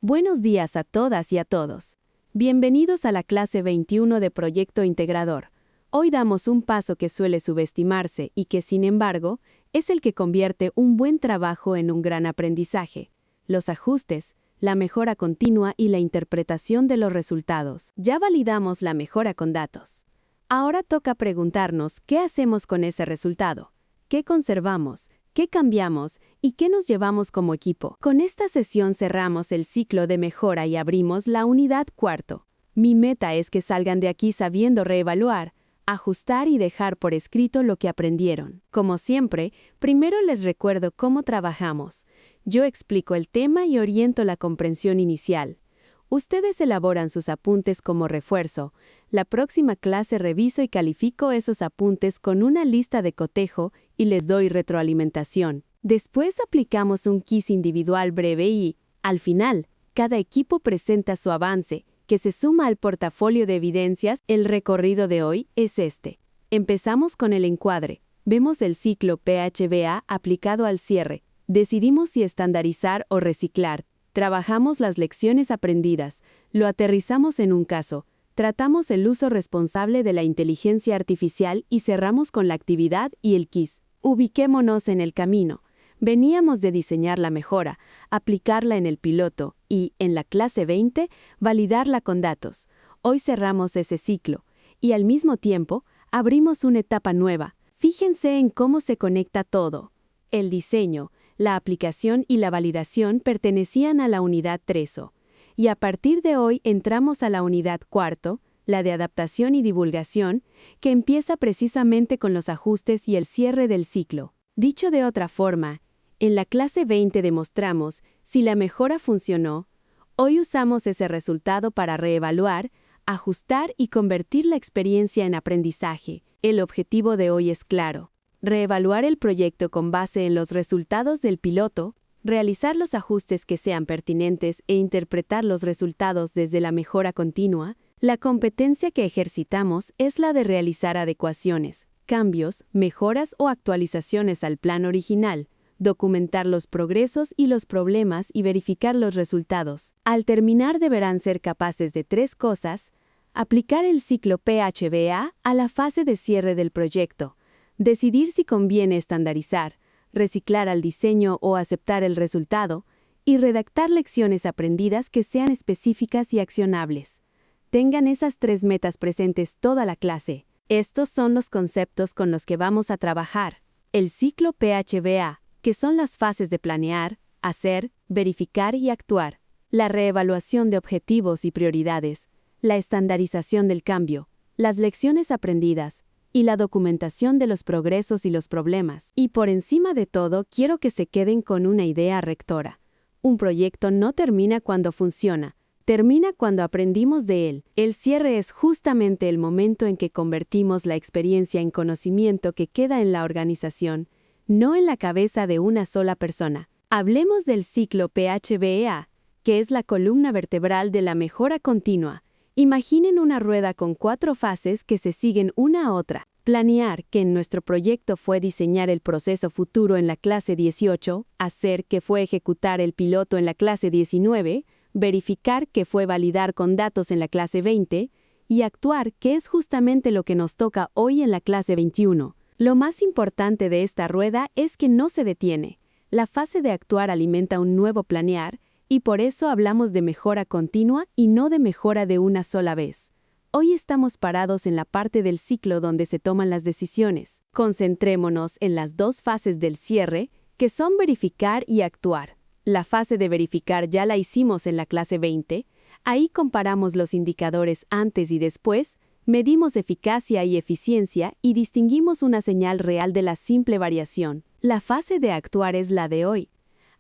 Buenos días a todas y a todos. Bienvenidos a la clase 21 de Proyecto Integrador. Hoy damos un paso que suele subestimarse y que, sin embargo, es el que convierte un buen trabajo en un gran aprendizaje: los ajustes, la mejora continua y la interpretación de los resultados. Ya validamos la mejora con datos. Ahora toca preguntarnos qué hacemos con ese resultado, qué conservamos, qué cambiamos y qué nos llevamos como equipo. Con esta sesión cerramos el ciclo de mejora y abrimos la unidad cuarto. Mi meta es que salgan de aquí sabiendo reevaluar, ajustar y dejar por escrito lo que aprendieron. Como siempre, primero les recuerdo cómo trabajamos. Yo explico el tema y oriento la comprensión inicial. Ustedes elaboran sus apuntes como refuerzo. La próxima clase reviso y califico esos apuntes con una lista de cotejo y les doy retroalimentación. Después aplicamos un quiz individual breve y, al final, cada equipo presenta su avance, que se suma al portafolio de evidencias. El recorrido de hoy es este. Empezamos con el encuadre. Vemos el ciclo PHBA aplicado al cierre. Decidimos si estandarizar o reciclar. Trabajamos las lecciones aprendidas, lo aterrizamos en un caso, tratamos el uso responsable de la inteligencia artificial y cerramos con la actividad y el quiz. Ubiquémonos en el camino. Veníamos de diseñar la mejora, aplicarla en el piloto y, en la clase 20, validarla con datos. Hoy cerramos ese ciclo y, al mismo tiempo, abrimos una etapa nueva. Fíjense en cómo se conecta todo. El diseño, la aplicación y la validación pertenecían a la unidad 3, y a partir de hoy entramos a la unidad 4, la de adaptación y divulgación, que empieza precisamente con los ajustes y el cierre del ciclo. Dicho de otra forma, en la clase 20 demostramos si la mejora funcionó. Hoy usamos ese resultado para reevaluar, ajustar y convertir la experiencia en aprendizaje. El objetivo de hoy es claro: reevaluar el proyecto con base en los resultados del piloto, realizar los ajustes que sean pertinentes e interpretar los resultados desde la mejora continua. La competencia que ejercitamos es la de realizar adecuaciones, cambios, mejoras o actualizaciones al plan original, documentar los progresos y los problemas y verificar los resultados. Al terminar deberán ser capaces de 3 cosas: aplicar el ciclo PHBA a la fase de cierre del proyecto, decidir si conviene estandarizar, reciclar al diseño o aceptar el resultado, y redactar lecciones aprendidas que sean específicas y accionables. Tengan esas 3 metas presentes toda la clase. Estos son los conceptos con los que vamos a trabajar. El ciclo PHBA, que son las fases de planear, hacer, verificar y actuar. La reevaluación de objetivos y prioridades. La estandarización del cambio. Las lecciones aprendidas. Y la documentación de los progresos y los problemas. Y por encima de todo, quiero que se queden con una idea rectora. Un proyecto no termina cuando funciona, termina cuando aprendimos de él. El cierre es justamente el momento en que convertimos la experiencia en conocimiento que queda en la organización, no en la cabeza de una sola persona. Hablemos del ciclo PHBA, que es la columna vertebral de la mejora continua. Imaginen una rueda con 4 fases que se siguen una a otra. Planear, que en nuestro proyecto fue diseñar el proceso futuro en la clase 18, hacer, que fue ejecutar el piloto en la clase 19, verificar, que fue validar con datos en la clase 20, y actuar, que es justamente lo que nos toca hoy en la clase 21. Lo más importante de esta rueda es que no se detiene. La fase de actuar alimenta un nuevo planear, y por eso hablamos de mejora continua y no de mejora de una sola vez. Hoy estamos parados en la parte del ciclo donde se toman las decisiones. Concentrémonos en las 2 fases del cierre, que son verificar y actuar. La fase de verificar ya la hicimos en la clase 20. Ahí comparamos los indicadores antes y después, medimos eficacia y eficiencia y distinguimos una señal real de la simple variación. La fase de actuar es la de hoy.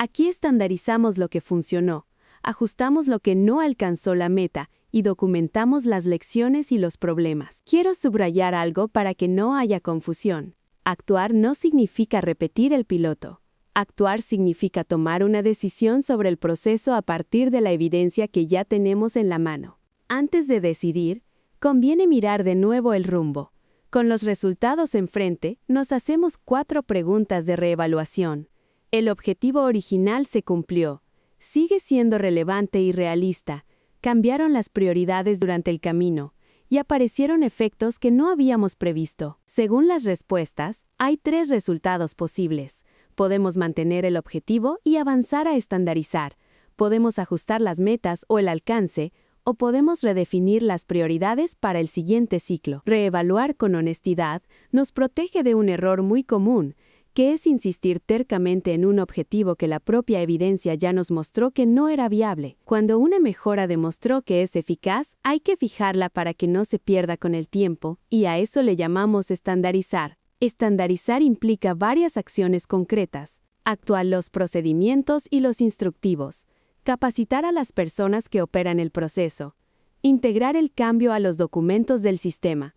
Aquí estandarizamos lo que funcionó, ajustamos lo que no alcanzó la meta y documentamos las lecciones y los problemas. Quiero subrayar algo para que no haya confusión. Actuar no significa repetir el piloto. Actuar significa tomar una decisión sobre el proceso a partir de la evidencia que ya tenemos en la mano. Antes de decidir, conviene mirar de nuevo el rumbo. Con los resultados enfrente, nos hacemos 4 preguntas de reevaluación. El objetivo original se cumplió. sigue siendo relevante y realista. Cambiaron las prioridades durante el camino y aparecieron efectos que no habíamos previsto. Según las respuestas, hay 3 resultados posibles. Podemos mantener el objetivo y avanzar a estandarizar. Podemos ajustar las metas o el alcance, o podemos redefinir las prioridades para el siguiente ciclo. Reevaluar con honestidad nos protege de un error muy común, que es insistir tercamente en un objetivo que la propia evidencia ya nos mostró que no era viable. Cuando una mejora demostró que es eficaz, hay que fijarla para que no se pierda con el tiempo, y a eso le llamamos estandarizar. Estandarizar implica varias acciones concretas. Actuar los procedimientos y los instructivos. Capacitar a las personas que operan el proceso. Integrar el cambio a los documentos del sistema.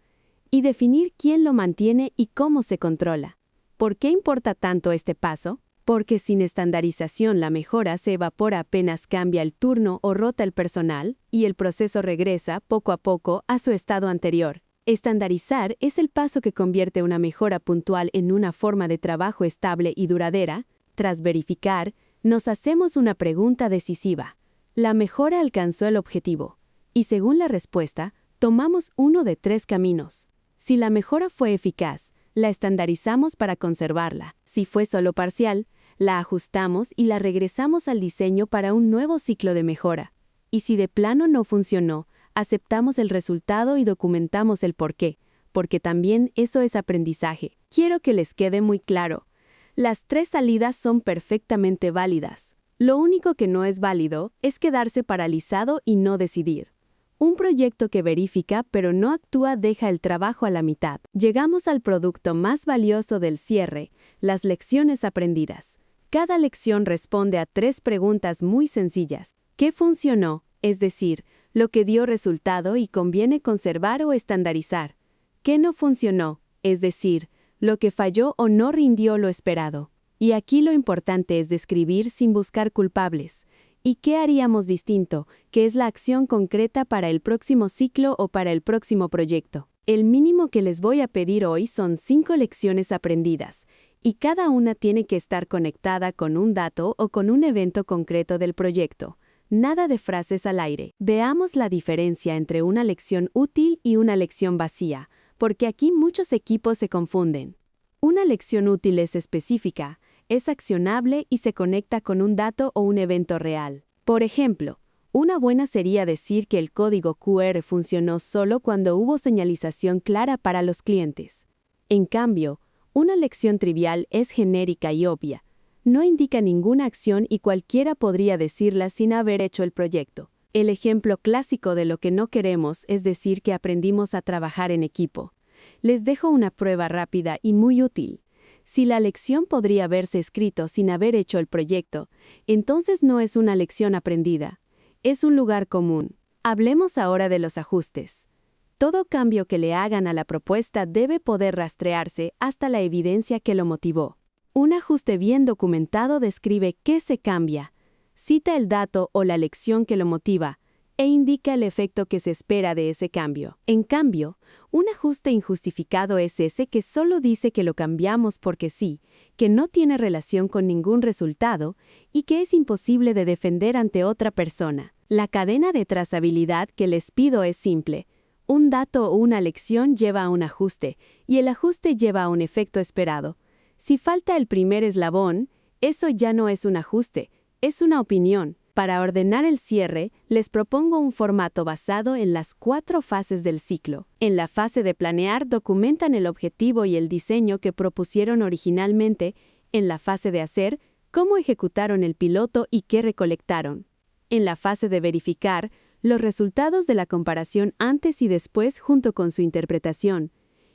Y definir quién lo mantiene y cómo se controla. ¿Por qué importa tanto este paso? Porque sin estandarización la mejora se evapora apenas cambia el turno o rota el personal, y el proceso regresa, poco a poco, a su estado anterior. Estandarizar es el paso que convierte una mejora puntual en una forma de trabajo estable y duradera. Tras verificar, nos hacemos una pregunta decisiva. ¿La mejora alcanzó el objetivo? Y según la respuesta, tomamos uno de 3 caminos. Si la mejora fue eficaz, la estandarizamos para conservarla. Si fue solo parcial, la ajustamos y la regresamos al diseño para un nuevo ciclo de mejora. Y si de plano no funcionó, aceptamos el resultado y documentamos el porqué, porque también eso es aprendizaje. Quiero que les quede muy claro. Las 3 salidas son perfectamente válidas. Lo único que no es válido es quedarse paralizado y no decidir. Un proyecto que verifica pero no actúa deja el trabajo a la mitad. Llegamos al producto más valioso del cierre, las lecciones aprendidas. Cada lección responde a 3 preguntas muy sencillas. ¿Qué funcionó? Es decir, lo que dio resultado y conviene conservar o estandarizar. ¿Qué no funcionó? Es decir, lo que falló o no rindió lo esperado. Y aquí lo importante es describir sin buscar culpables. ¿Y qué haríamos distinto? ¿Qué es la acción concreta para el próximo ciclo o para el próximo proyecto? El mínimo que les voy a pedir hoy son 5 lecciones aprendidas, y cada una tiene que estar conectada con un dato o con un evento concreto del proyecto. Nada de frases al aire. Veamos la diferencia entre una lección útil y una lección vacía, porque aquí muchos equipos se confunden. Una lección útil es específica, es accionable y se conecta con un dato o un evento real. Por ejemplo, una buena sería decir que el código QR funcionó solo cuando hubo señalización clara para los clientes. En cambio, una lección trivial es genérica y obvia. No indica ninguna acción y cualquiera podría decirla sin haber hecho el proyecto. El ejemplo clásico de lo que no queremos es decir que aprendimos a trabajar en equipo. Les dejo una prueba rápida y muy útil. Si la lección podría haberse escrito sin haber hecho el proyecto, entonces no es una lección aprendida. Es un lugar común. Hablemos ahora de los ajustes. Todo cambio que le hagan a la propuesta debe poder rastrearse hasta la evidencia que lo motivó. Un ajuste bien documentado describe qué se cambia, cita el dato o la lección que lo motiva, e indica el efecto que se espera de ese cambio. En cambio, un ajuste injustificado es ese que solo dice que lo cambiamos porque sí, que no tiene relación con ningún resultado y que es imposible de defender ante otra persona. La cadena de trazabilidad que les pido es simple. Un dato o una lección lleva a un ajuste, y el ajuste lleva a un efecto esperado. Si falta el primer eslabón, eso ya no es un ajuste, es una opinión. Para ordenar el cierre, les propongo un formato basado en las 4 fases del ciclo. En la fase de planear, documentan el objetivo y el diseño que propusieron originalmente. En la fase de hacer, cómo ejecutaron el piloto y qué recolectaron. En la fase de verificar, los resultados de la comparación antes y después junto con su interpretación.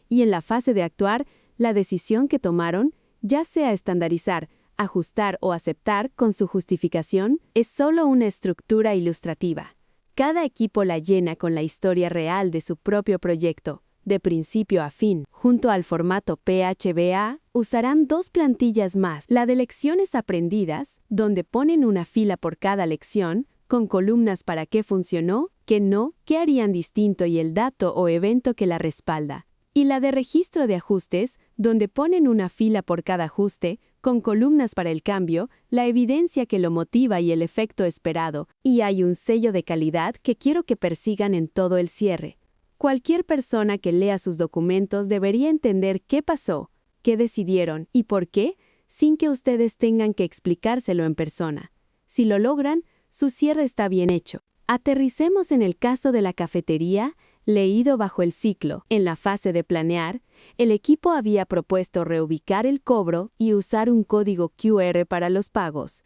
Y en la fase de actuar, la decisión que tomaron, ya sea estandarizar, ajustar o aceptar con su justificación, es solo una estructura ilustrativa. Cada equipo la llena con la historia real de su propio proyecto, de principio a fin. Junto al formato PHBA, usarán 2 plantillas más, la de lecciones aprendidas, donde ponen una fila por cada lección, con columnas para qué funcionó, qué no, qué harían distinto y el dato o evento que la respalda. Y la de registro de ajustes, donde ponen una fila por cada ajuste, con columnas para el cambio, la evidencia que lo motiva y el efecto esperado, y hay un sello de calidad que quiero que persigan en todo el cierre. Cualquier persona que lea sus documentos debería entender qué pasó, qué decidieron y por qué, sin que ustedes tengan que explicárselo en persona. Si lo logran, su cierre está bien hecho. Aterricemos en el caso de la cafetería, leído bajo el ciclo. En la fase de planear, el equipo había propuesto reubicar el cobro y usar un código QR para los pagos.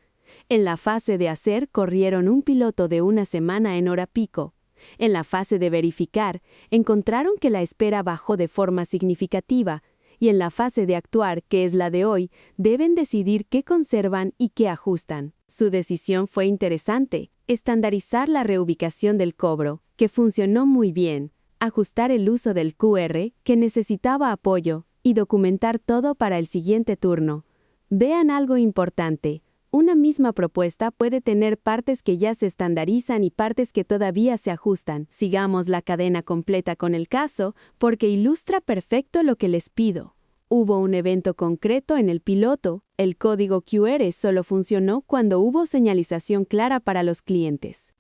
En la fase de hacer, corrieron un piloto de una semana en hora pico. En la fase de verificar, encontraron que la espera bajó de forma significativa. Y en la fase de actuar, que es la de hoy, deben decidir qué conservan y qué ajustan. Su decisión fue interesante: estandarizar la reubicación del cobro, que funcionó muy bien, ajustar el uso del QR, que necesitaba apoyo, y documentar todo para el siguiente turno. Vean algo importante: una misma propuesta puede tener partes que ya se estandarizan y partes que todavía se ajustan. Sigamos la cadena completa con el caso, porque ilustra perfecto lo que les pido. Hubo un evento concreto en el piloto. El código QR solo funcionó cuando hubo señalización clara para los clientes.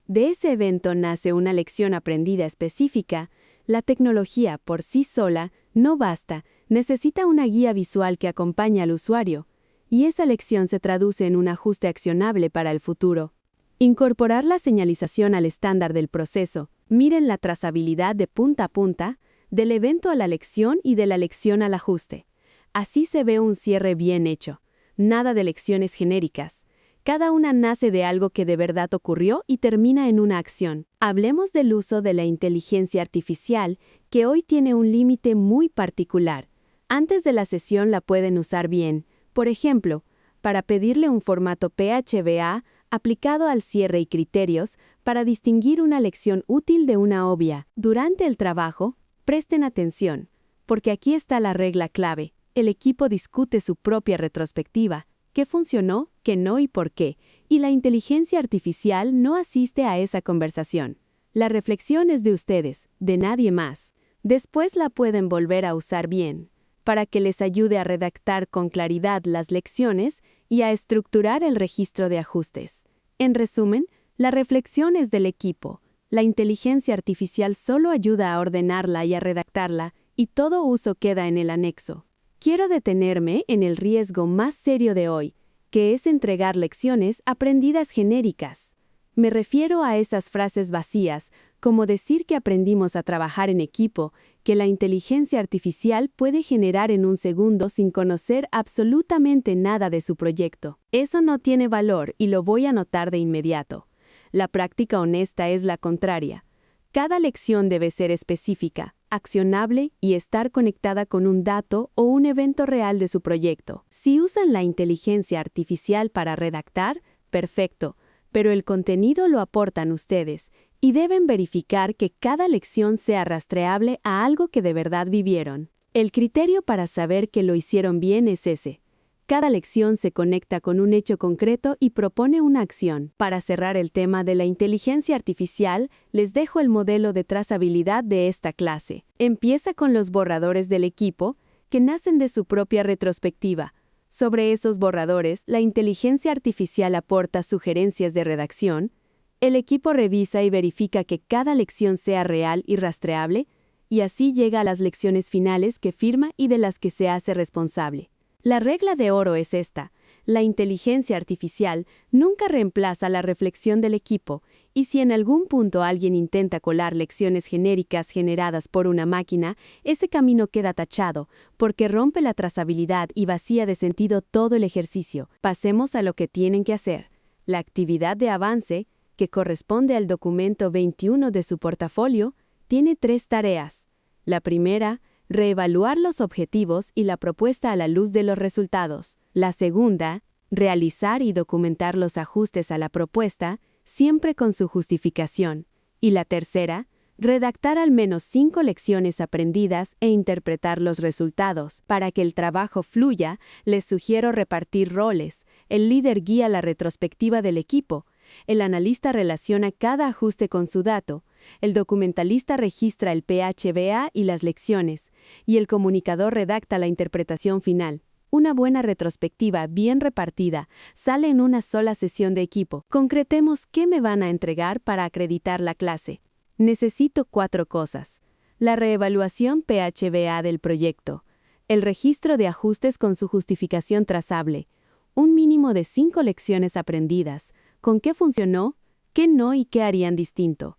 De ese evento nace una lección aprendida específica. La tecnología por sí sola no basta, necesita una guía visual que acompañe al usuario. Y esa lección se traduce en un ajuste accionable para el futuro. Incorporar la señalización al estándar del proceso. Miren la trazabilidad de punta a punta, del evento a la lección y de la lección al ajuste. Así se ve un cierre bien hecho. Nada de lecciones genéricas. Cada una nace de algo que de verdad ocurrió y termina en una acción. Hablemos del uso de la inteligencia artificial, que hoy tiene un límite muy particular. Antes de la sesión la pueden usar bien. Por ejemplo, para pedirle un formato PHBA aplicado al cierre y criterios para distinguir una lección útil de una obvia. Durante el trabajo, presten atención, porque aquí está la regla clave. El equipo discute su propia retrospectiva, qué funcionó, qué no y por qué, y la inteligencia artificial no asiste a esa conversación. La reflexión es de ustedes, de nadie más. Después la pueden volver a usar bien, para que les ayude a redactar con claridad las lecciones y a estructurar el registro de ajustes. En resumen, la reflexión es del equipo. La inteligencia artificial solo ayuda a ordenarla y a redactarla, y todo uso queda en el anexo. Quiero detenerme en el riesgo más serio de hoy, que es entregar lecciones aprendidas genéricas. Me refiero a esas frases vacías, como decir que aprendimos a trabajar en equipo, que la inteligencia artificial puede generar en un segundo sin conocer absolutamente nada de su proyecto. Eso no tiene valor y lo voy a notar de inmediato. La práctica honesta es la contraria. Cada lección debe ser específica, accionable y estar conectada con un dato o un evento real de su proyecto. Si usan la inteligencia artificial para redactar, perfecto, pero el contenido lo aportan ustedes y deben verificar que cada lección sea rastreable a algo que de verdad vivieron. El criterio para saber que lo hicieron bien es ese. Cada lección se conecta con un hecho concreto y propone una acción. Para cerrar el tema de la inteligencia artificial, les dejo el modelo de trazabilidad de esta clase. Empieza con los borradores del equipo, que nacen de su propia retrospectiva. Sobre esos borradores, la inteligencia artificial aporta sugerencias de redacción. El equipo revisa y verifica que cada lección sea real y rastreable, y así llega a las lecciones finales que firma y de las que se hace responsable. La regla de oro es esta: la inteligencia artificial nunca reemplaza la reflexión del equipo, y si en algún punto alguien intenta colar lecciones genéricas generadas por una máquina, ese camino queda tachado, porque rompe la trazabilidad y vacía de sentido todo el ejercicio. Pasemos a lo que tienen que hacer. La actividad de avance, que corresponde al documento 21 de su portafolio, tiene 3 tareas. La primera, reevaluar los objetivos y la propuesta a la luz de los resultados. La segunda, realizar y documentar los ajustes a la propuesta, siempre con su justificación. Y la tercera, redactar al menos 5 lecciones aprendidas e interpretar los resultados. Para que el trabajo fluya, les sugiero repartir roles. El líder guía la retrospectiva del equipo. El analista relaciona cada ajuste con su dato. El documentalista registra el PHBA y las lecciones, y el comunicador redacta la interpretación final. Una buena retrospectiva bien repartida sale en una sola sesión de equipo. Concretemos qué me van a entregar para acreditar la clase. Necesito 4 cosas. La reevaluación PHBA del proyecto. El registro de ajustes con su justificación trazable. Un mínimo de 5 lecciones aprendidas. ¿Con qué funcionó? ¿Qué no y qué harían distinto?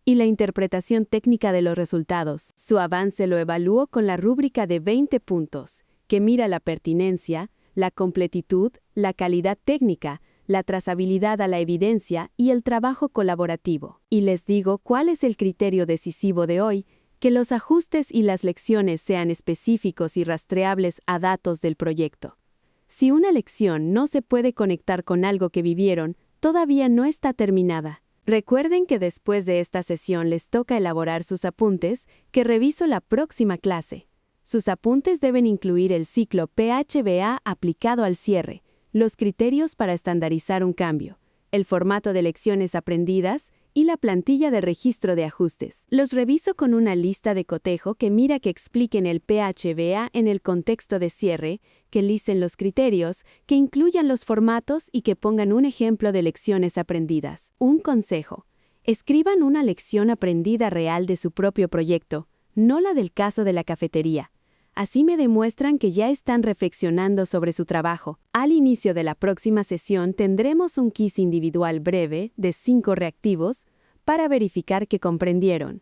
Y la interpretación técnica de los resultados. Su avance lo evalúo con la rúbrica de 20 puntos, que mira la pertinencia, la completitud, la calidad técnica, la trazabilidad a la evidencia y el trabajo colaborativo. Y les digo cuál es el criterio decisivo de hoy, que los ajustes y las lecciones sean específicos y rastreables a datos del proyecto. Si una lección no se puede conectar con algo que vivieron, todavía no está terminada. Recuerden que después de esta sesión les toca elaborar sus apuntes, que reviso la próxima clase. Sus apuntes deben incluir el ciclo PHBA aplicado al cierre, los criterios para estandarizar un cambio, el formato de lecciones aprendidas y la plantilla de registro de ajustes. Los reviso con una lista de cotejo que mira que expliquen el PHBA en el contexto de cierre, que listen los criterios, que incluyan los formatos y que pongan un ejemplo de lecciones aprendidas. Un consejo: escriban una lección aprendida real de su propio proyecto, no la del caso de la cafetería. Así me demuestran que ya están reflexionando sobre su trabajo. Al inicio de la próxima sesión tendremos un quiz individual breve de 5 reactivos para verificar que comprendieron.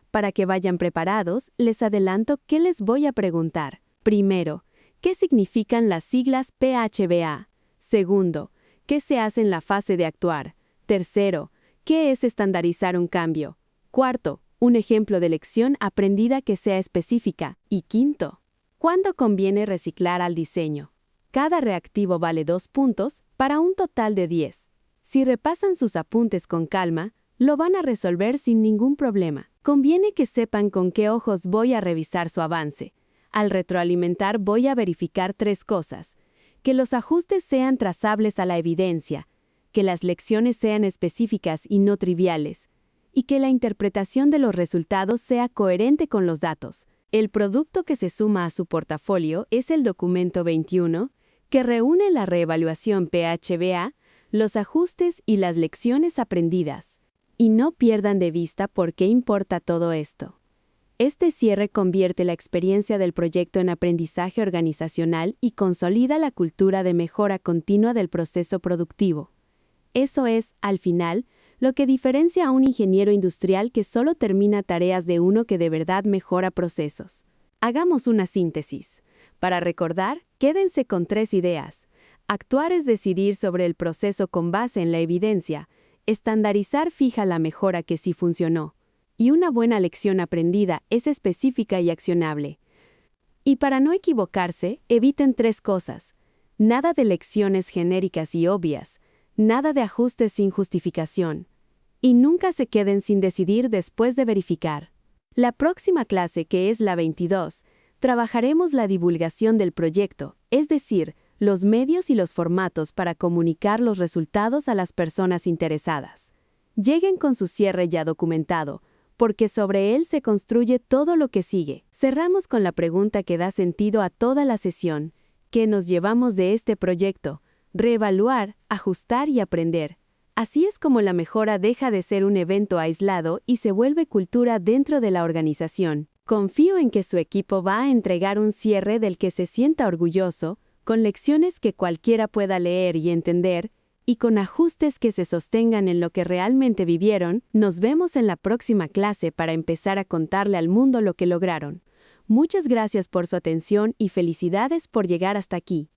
Para que vayan preparados, les adelanto qué les voy a preguntar. Primero, ¿qué significan las siglas PHBA? Segundo, ¿qué se hace en la fase de actuar? Tercero, ¿qué es estandarizar un cambio? Cuarto, un ejemplo de lección aprendida que sea específica. Y quinto, ¿cuándo conviene reciclar al diseño? Cada reactivo vale 2 puntos para un total de 10. Si repasan sus apuntes con calma, lo van a resolver sin ningún problema. Conviene que sepan con qué ojos voy a revisar su avance. Al retroalimentar voy a verificar 3 cosas: que los ajustes sean trazables a la evidencia, que las lecciones sean específicas y no triviales, y que la interpretación de los resultados sea coherente con los datos. El producto que se suma a su portafolio es el documento 21, que reúne la reevaluación PHBA, los ajustes y las lecciones aprendidas. Y no pierdan de vista por qué importa todo esto. Este cierre convierte la experiencia del proyecto en aprendizaje organizacional y consolida la cultura de mejora continua del proceso productivo. Eso es, al final, lo que diferencia a un ingeniero industrial que solo termina tareas de uno que de verdad mejora procesos. Hagamos una síntesis. Para recordar, quédense con 3 ideas. Actuar es decidir sobre el proceso con base en la evidencia. Estandarizar fija la mejora que sí funcionó. Y una buena lección aprendida es específica y accionable. Y para no equivocarse, eviten 3 cosas. Nada de lecciones genéricas y obvias. Nada de ajustes sin justificación. Y nunca se queden sin decidir después de verificar. La próxima clase, que es la 22, trabajaremos la divulgación del proyecto, es decir, los medios y los formatos para comunicar los resultados a las personas interesadas. Lleguen con su cierre ya documentado, porque sobre él se construye todo lo que sigue. Cerramos con la pregunta que da sentido a toda la sesión: ¿qué nos llevamos de este proyecto? Reevaluar, ajustar y aprender. Así es como la mejora deja de ser un evento aislado y se vuelve cultura dentro de la organización. Confío en que su equipo va a entregar un cierre del que se sienta orgulloso, con lecciones que cualquiera pueda leer y entender, y con ajustes que se sostengan en lo que realmente vivieron. Nos vemos en la próxima clase para empezar a contarle al mundo lo que lograron. Muchas gracias por su atención y felicidades por llegar hasta aquí.